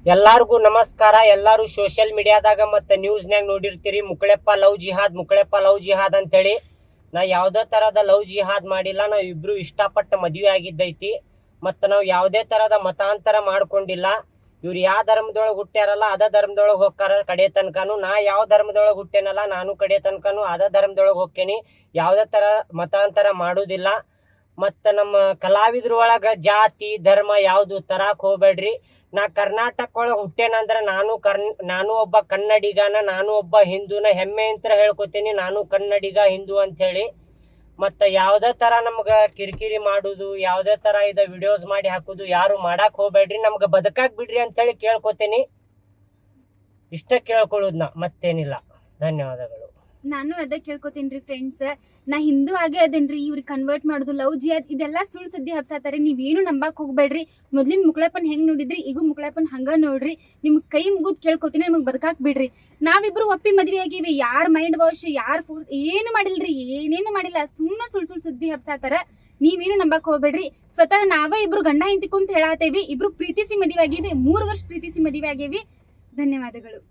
ಎಲ್ಲಾರ್ಗೂ ನಮಸ್ಕಾರ. ಎಲ್ಲಾರು ಸೋಷಿಯಲ್ ಮೀಡಿಯಾದಾಗ ಮತ್ತು ನ್ಯೂಸ್ನಾಗ ನೋಡಿರ್ತೀರಿ ಮುಕ್ಕಳೆಪ್ಪ ಲವ್ ಜಿಹಾದ್ ಅಂತೇಳಿ. ನಾ ಯಾವುದೇ ಥರದ ಲವ್ ಜಿಹಾದ್ ಮಾಡಿಲ್ಲ. ನಾವು ಇಬ್ಬರು ಇಷ್ಟಪಟ್ಟು ಮದುವೆ ಆಗಿದ್ದೈತಿ. ಮತ್ತು ನಾವು ಯಾವುದೇ ಥರದ ಮತಾಂತರ ಮಾಡ್ಕೊಂಡಿಲ್ಲ. ಇವ್ರು ಯಾವ ಧರ್ಮದೊಳಗೆ ಹುಟ್ಟ್ಯಾರಲ್ಲ ಅದ ಧರ್ಮದೊಳಗೆ ಹೋಗ್ತಾರ ಕಡೆ ತನಕನೂ. ನಾ ಯಾವ ಧರ್ಮದೊಳಗೆ ಹುಟ್ಟೇನಲ್ಲ ನಾನು ಕಡೆ ತನಕನೂ ಅದ ಧರ್ಮದೊಳಗೆ ಹೋಗ್ತೇನೆ. ಯಾವುದೇ ಥರ ಮತಾಂತರ ಮಾಡೋದಿಲ್ಲ. ಮತ್ತು ನಮ್ಮ ಕಲಾವಿದ್ರೊಳಗೆ ಜಾತಿ ಧರ್ಮ ಯಾವುದು ತರಕ್ಕೆ ಹೋಗ್ಬೇಡ್ರಿ. ನಾ ಕರ್ನಾಟಕ ಒಳಗೆ ಹುಟ್ಟೇನಂದ್ರೆ ನಾನು ಒಬ್ಬ ಕನ್ನಡಿಗನ, ನಾನು ಒಬ್ಬ ಹಿಂದೂನ ಹೆಮ್ಮೆ ಅಂತ ಹೇಳ್ಕೊತೀನಿ. ನಾನು ಕನ್ನಡಿಗ ಹಿಂದೂ ಅಂಥೇಳಿ. ಮತ್ತು ಯಾವುದೇ ಥರ ನಮ್ಗೆ ಕಿರಿಕಿರಿ ಮಾಡೋದು, ಯಾವುದೇ ಥರ ಇದು ವಿಡಿಯೋಸ್ ಮಾಡಿ ಹಾಕೋದು ಯಾರು ಮಾಡಕ್ಕೆ ಹೋಗ್ಬೇಡ್ರಿ. ನಮ್ಗೆ ಬದುಕಾಕ್ ಬಿಡ್ರಿ ಅಂಥೇಳಿ ಕೇಳ್ಕೊತೀನಿ. ಇಷ್ಟ ಕೇಳ್ಕೊಳ್ಳೋದು ಮತ್ತೇನಿಲ್ಲ. ಧನ್ಯವಾದಗಳು. ನಾನು ಅದ ಕೇಳ್ಕೊತೀನಿ ಫ್ರೆಂಡ್ಸ್. ನಾ ಹಿಂದೂ ಆಗೇ ಅದೇನ್ರಿ. ಇವ್ರಿಗೆ ಕನ್ವರ್ಟ್ ಮಾಡೋದು ಲವ್ ಜಿಯಾದ್ ಇದೆಲ್ಲ ಸುಳ್ಳು ಸದ್ದಿ ಹಬ್ಸಾತಾರೆ. ನೀವೇನು ನಂಬಕ್ ಹೋಗ್ಬೇಡ್ರಿ. ಮೊದ್ಲಿನ ಮುಕ್ಕಳಪ್ಪನ್ ಹೆಂಗ್ ನೋಡಿದ್ರಿ ಈಗ ಮುಕ್ಕಳಪ್ಪನ್ ಹಂಗ ನೋಡ್ರಿ. ನಿಮ್ಗೆ ಕೈ ಮುಗಿದ್ ಕೇಳ್ಕೊತೀನಿ, ನಮಗ್ ಬದುಕಾಕ್ ಬಿಡ್ರಿ. ನಾವಿಬ್ರು ಒಪ್ಪಿ ಮದ್ವೆ ಆಗಿವಿ. ಯಾರ್ ಮೈಂಡ್ ವಾಶ್ ಯಾರ್ ಫೋರ್ಸ್ ಏನು ಮಾಡಿಲ್ರಿ, ಏನೇನು ಮಾಡಿಲ್ಲ. ಸುಮ್ಮನೆ ಸುಳ್ಳು ಸುದ್ದಿ ಹಬ್ಸಾತಾರ. ನೀವೇನು ನಂಬಕ್ ಹೋಗ್ಬೇಡ್ರಿ. ಸ್ವತಃ ನಾವೇ ಇಬ್ರು ಗಂಡ ಹಿಂತಿಕು ಅಂತ ಹೇಳತ್ತೇವಿ. ಇಬ್ರು ಪ್ರೀತಿಸಿ ಮದುವೆ ಆಗೇವಿ. 3 ವರ್ಷ ಪ್ರೀತಿಸಿ ಮದುವೆ ಆಗೇವಿ. ಧನ್ಯವಾದಗಳು.